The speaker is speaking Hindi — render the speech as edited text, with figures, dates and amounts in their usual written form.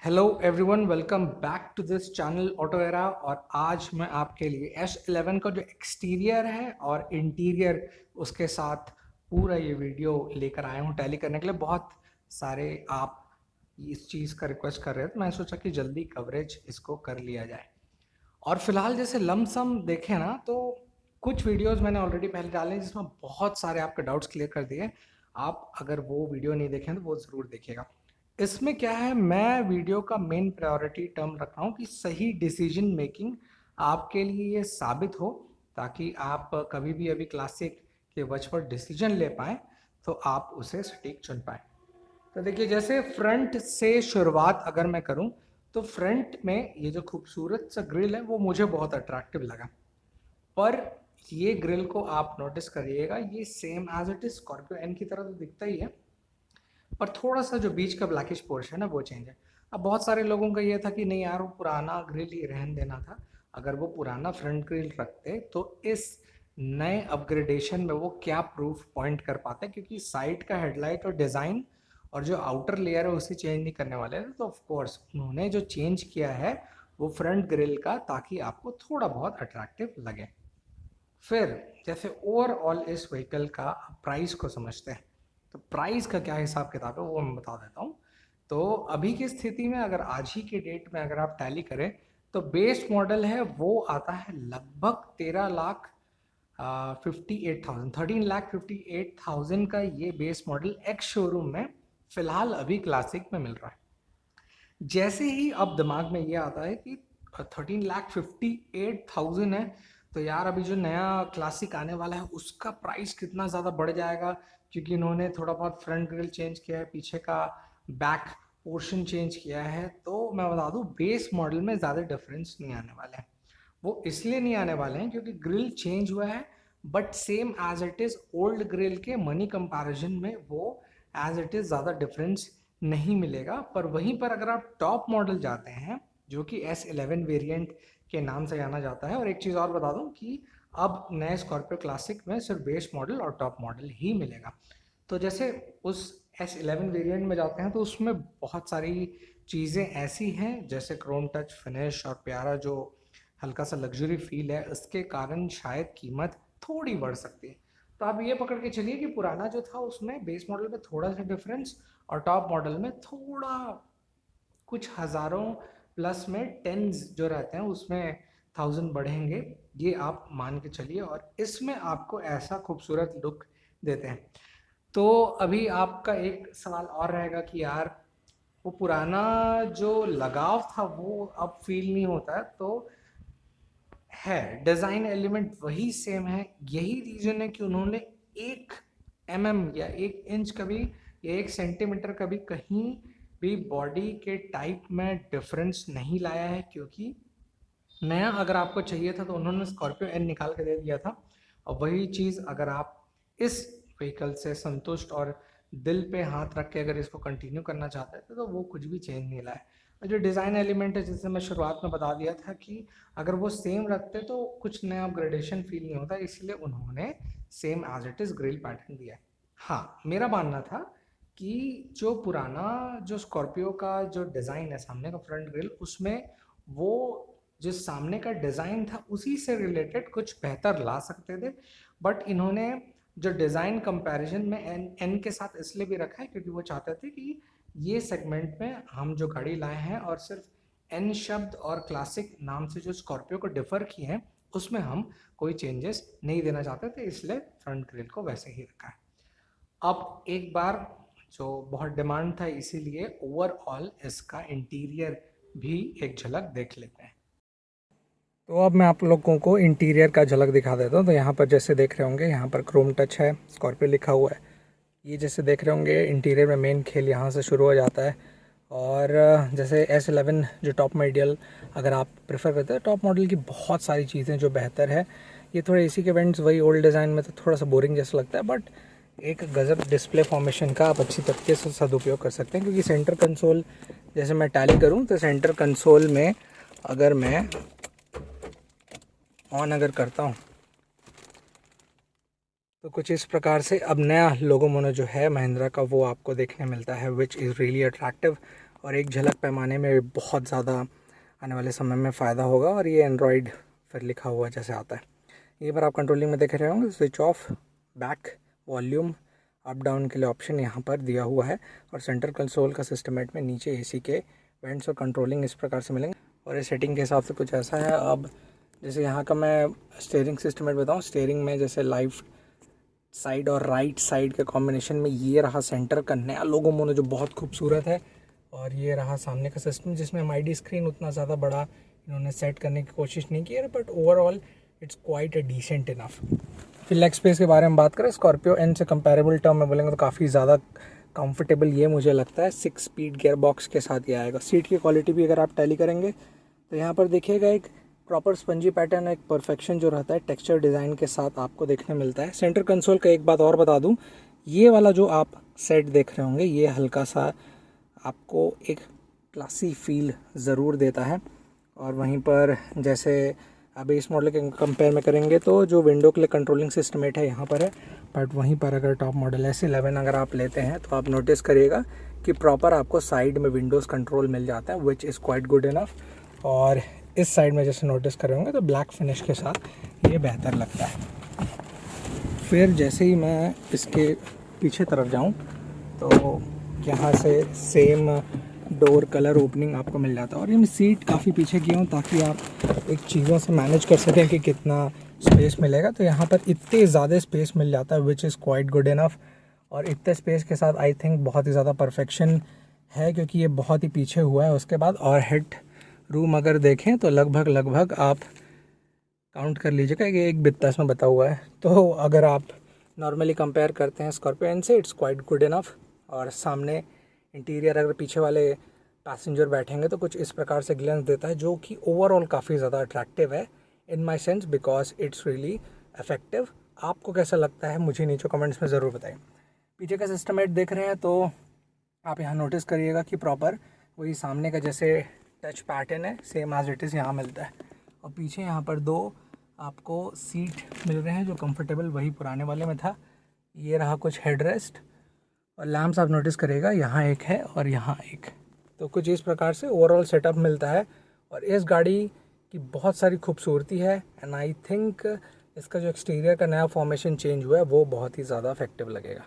Hello everyone, welcome back to this channel auto era. और आज मैं आपके लिए S11 का जो एक्सटीरियर है और इंटीरियर उसके साथ पूरा ये वीडियो लेकर आया हूँ टैली करने के लिए। बहुत सारे आप इस चीज़ का रिक्वेस्ट कर रहे थे, मैं सोचा कि जल्दी कवरेज इसको कर लिया जाए। और फिलहाल जैसे लमसम देखें ना, तो कुछ वीडियोस मैंने ऑलरेडी पहले डाले हैं जिसमें बहुत सारे आपके डाउट्स क्लियर कर दिए। आप अगर वो वीडियो नहीं देखें तो वो ज़रूर देखिएगा। इसमें क्या है, मैं वीडियो का मेन प्रायोरिटी टर्म रख रहा हूँ कि सही डिसीजन मेकिंग आपके लिए ये साबित हो, ताकि आप कभी भी अभी क्लासिक के वज पर डिसीजन ले पाएँ तो आप उसे सटीक चुन पाएँ। तो देखिए, जैसे फ्रंट से शुरुआत अगर मैं करूं, तो फ्रंट में ये जो खूबसूरत सा ग्रिल है वो मुझे बहुत अट्रैक्टिव लगा। पर ये ग्रिल को आप नोटिस करिएगा, ये same as it is Scorpio N की तरह तो दिखता ही है, पर थोड़ा सा जो बीच का ब्लैकिश पोर्शन है वो चेंज है। अब बहुत सारे लोगों का ये था कि नहीं यार, वो पुराना ग्रिल ही रहने देना था। अगर वो पुराना फ्रंट ग्रिल रखते तो इस नए अपग्रेडेशन में वो क्या प्रूफ पॉइंट कर पाते, क्योंकि साइड का हेडलाइट और डिज़ाइन और जो आउटर लेयर है उसे चेंज नहीं करने वाले थे। तो ऑफ कोर्स उन्होंने जो चेंज किया है वो फ्रंट ग्रिल का, ताकि आपको थोड़ा बहुत अट्रैक्टिव लगे। फिर जैसे ओवरऑल इस व्हीकल का प्राइस को समझते हैं, तो प्राइस का क्या हिसाब किताब है वो मैं बता देता हूँ। तो अभी की स्थिति में, अगर आज ही के डेट में अगर आप टैली करें, तो बेस मॉडल है वो आता है लगभग 13,58,000, 13,58,000 का ये बेस मॉडल एक्स शोरूम में फिलहाल अभी क्लासिक में मिल रहा है। जैसे ही अब दिमाग में ये आता है कि 13,58,000 है, तो यार अभी जो नया क्लासिक आने वाला है उसका प्राइस कितना ज़्यादा बढ़ जाएगा, क्योंकि इन्होंने थोड़ा बहुत फ्रंट ग्रिल चेंज किया है, पीछे का बैक पोर्शन चेंज किया है। तो मैं बता दूं, बेस मॉडल में ज़्यादा डिफरेंस नहीं आने वाले हैं। वो इसलिए नहीं आने वाले हैं क्योंकि ग्रिल चेंज हुआ है, but same as it is old grill के मनी कंपैरिजन में वो एज इट इज़ ज़्यादा डिफरेंस नहीं मिलेगा। पर वहीं पर अगर आप टॉप मॉडल जाते हैं, जो कि S11 वेरिएंट के नाम से जाना जाता है। और एक चीज़ और बता दूं कि अब नए स्कॉर्पियो क्लासिक में सिर्फ बेस मॉडल और टॉप मॉडल ही मिलेगा। तो जैसे उस S11 वेरिएंट में जाते हैं तो उसमें बहुत सारी चीज़ें ऐसी हैं, जैसे क्रोम टच फिनिश और प्यारा जो हल्का सा लग्जरी फील है, इसके कारण शायद कीमत थोड़ी बढ़ सकती है। तो आप ये पकड़ के चलिए कि पुराना जो था उसमें बेस मॉडल में थोड़ा सा डिफरेंस, और टॉप मॉडल में थोड़ा कुछ हज़ारों प्लस में टेंस जो रहते हैं उसमें 1000 बढ़ेंगे। ये आप मान के चलिए, और इसमें आपको ऐसा खूबसूरत लुक देते हैं। तो अभी आपका एक सवाल और रहेगा कि यार, वो पुराना जो लगाव था वो अब फील नहीं होता है। तो है, डिज़ाइन एलिमेंट वही सेम है। यही रीज़न है कि उन्होंने 1 mm या 1 इंच कभी, या 1 सेंटीमीटर कभी कहीं भी बॉडी के टाइप में डिफरेंस नहीं लाया है, क्योंकि नया अगर आपको चाहिए था तो उन्होंने स्कॉर्पियो एन निकाल के दे दिया था। और वही चीज़ अगर आप इस व्हीकल से संतुष्ट और दिल पे हाथ रख के अगर इसको कंटिन्यू करना चाहते थे, तो वो कुछ भी चेंज नहीं लाया। और जो डिज़ाइन एलिमेंट है, जैसे मैं शुरुआत में बता दिया था कि अगर वो सेम रखते तो कुछ नया अपग्रेडेशन फील नहीं होता, इसलिए उन्होंने same as it is grill pattern दिया है। हाँ, मेरा मानना था कि जो पुराना जो स्कॉर्पियो का जो डिज़ाइन है सामने का फ्रंट ग्रिल, उसमें वो जिस सामने का डिज़ाइन था उसी से रिलेटेड कुछ बेहतर ला सकते थे। बट इन्होंने जो डिज़ाइन कंपैरिजन में एन के साथ इसलिए भी रखा है क्योंकि वो चाहते थे कि ये सेगमेंट में हम जो गाड़ी लाए हैं, और सिर्फ एन शब्द और क्लासिक नाम से जो स्कॉर्पियो को डिफ़र किए हैं, उसमें हम कोई चेंजेस नहीं देना चाहते थे, इसलिए फ्रंट ग्रिल को वैसे ही रखा है। अब एक बार, जो बहुत डिमांड था, इसीलिए ओवरऑल इसका इंटीरियर भी एक झलक देख लेते हैं। तो अब मैं आप लोगों को इंटीरियर का झलक दिखा देता हूँ। तो यहाँ पर जैसे देख रहे होंगे, यहाँ पर क्रोम टच है, स्कॉर्पियो लिखा हुआ है। ये जैसे देख रहे होंगे, इंटीरियर में मेन खेल यहाँ से शुरू हो जाता है। और जैसे S11 जो टॉप मॉडल अगर आप प्रेफर करते हैं, टॉप मॉडल की बहुत सारी चीज़ें जो बेहतर है। ये थोड़े एसी के वेंट्स वही ओल्ड डिज़ाइन में तो थोड़ा सा बोरिंग जैसा लगता है, बट एक गज़ब डिस्प्ले फॉर्मेशन का आप अच्छी तरीके से सदुपयोग कर सकते हैं। क्योंकि सेंटर कंसोल, जैसे मैं टैली करूँ तो सेंटर कंसोल में अगर मैं ऑन अगर करता हूँ तो कुछ इस प्रकार से अब नया लोगो मोनो जो है महिंद्रा का वो आपको देखने मिलता है, विच इज़ रियली अट्रैक्टिव। और एक झलक पैमाने में बहुत ज़्यादा आने वाले समय में फ़ायदा होगा। और ये एंड्रॉयड फिर लिखा हुआ जैसे आता है, ये पर आप कंट्रोलिंग में देख रहे होंगे, switch off, back, volume, up down के लिए ऑप्शन यहाँ पर दिया हुआ है। और सेंटर कंसोल का सिस्टमेट में नीचे एसी के वेंट्स और कंट्रोलिंग इस प्रकार से मिलेंगे। और ये सेटिंग के हिसाब से कुछ ऐसा है। अब जैसे यहाँ का मैं स्टीयरिंग सिस्टमेट बताऊँ, स्टीयरिंग में जैसे लेफ्ट साइड और राइट साइड के कॉम्बिनेशन में ये रहा सेंटर का नया लोगो मोनो जो बहुत खूबसूरत है। और ये रहा सामने का सिस्टम जिसमें MID स्क्रीन उतना ज़्यादा बड़ा इन्होंने सेट करने की कोशिश नहीं की है, but overall it's quite a decent enough. फिर लेग स्पेस के बारे में बात करें, स्कॉर्पियो एन से कंपेरेबल टर्म में बोलेंगे तो काफ़ी ज़्यादा कंफर्टेबल ये मुझे लगता है। 6 स्पीड गियर बॉक्स के साथ ये आएगा। सीट की क्वालिटी भी अगर आप टैली करेंगे तो यहाँ पर देखिएगा एक प्रॉपर स्पंजी पैटर्न, एक परफेक्शन जो रहता है टेक्सचर डिज़ाइन के साथ आपको देखने मिलता है। सेंटर कंसोल का एक बात और बता दूँ, ये वाला जो आप सेट देख रहे होंगे ये हल्का सा आपको एक क्लासी फील ज़रूर देता है। और वहीं पर जैसे अभी इस मॉडल के कंपेयर में करेंगे तो जो विंडो के लिए कंट्रोलिंग सिस्टमेट है यहाँ पर है, बट वहीं पर अगर टॉप मॉडल S11 अगर आप लेते हैं तो आप नोटिस करिएगा कि प्रॉपर आपको साइड में विंडोज़ कंट्रोल मिल जाता है, which is quite good enough. और इस साइड में जैसे नोटिस कर रहे होंगे तो ब्लैक फिनिश के साथ ये बेहतर लगता है। फिर जैसे ही मैं इसके पीछे तरफ जाऊँ तो यहाँ से सेम डोर कलर ओपनिंग आपको मिल जाता है। और ये मैं सीट काफ़ी पीछे किया हूँ ताकि आप एक चीज़ों से मैनेज कर सकें कि कितना स्पेस मिलेगा। तो यहाँ पर इतने ज़्यादा स्पेस मिल जाता है, which is quite good enough. और इतने स्पेस के साथ आई थिंक बहुत ही ज़्यादा परफेक्शन है, क्योंकि ये बहुत ही पीछे हुआ है उसके बाद। और हेड रूम अगर देखें तो लगभग आप काउंट कर लीजिएगा कि एक बित्ता इसमें बता हुआ है। तो अगर आप नॉर्मली कंपेयर करते हैं स्कॉर्पियो एन से, इट्स क्वाइट गुड इनफ। और सामने इंटीरियर अगर पीछे वाले पैसेंजर बैठेंगे तो कुछ इस प्रकार से ग्लेंस देता है, जो कि ओवरऑल काफ़ी ज़्यादा अट्रैक्टिव है in my sense, because it's really effective. आपको कैसा लगता है मुझे नीचे कमेंट्स में ज़रूर बताएं। पीछे का सिस्टमेट देख रहे हैं तो आप यहाँ नोटिस करिएगा कि प्रॉपर वही सामने का जैसे टच पैटर्न है सेम एज इट इज़ यहाँ मिलता है। और पीछे यहाँ पर 2 आपको सीट मिल रहे हैं जो कंफर्टेबल वही पुराने वाले में था। ये रहा कुछ हेड रेस्ट और लैम्प्स आप नोटिस करिएगा यहाँ एक है और यहाँ एक। तो कुछ इस प्रकार से ओवरऑल सेटअप मिलता है। और इस गाड़ी की बहुत सारी खूबसूरती है एंड आई थिंक इसका जो एक्सटीरियर का नया फॉर्मेशन चेंज हुआ है वो बहुत ही ज़्यादा इफेक्टिव लगेगा।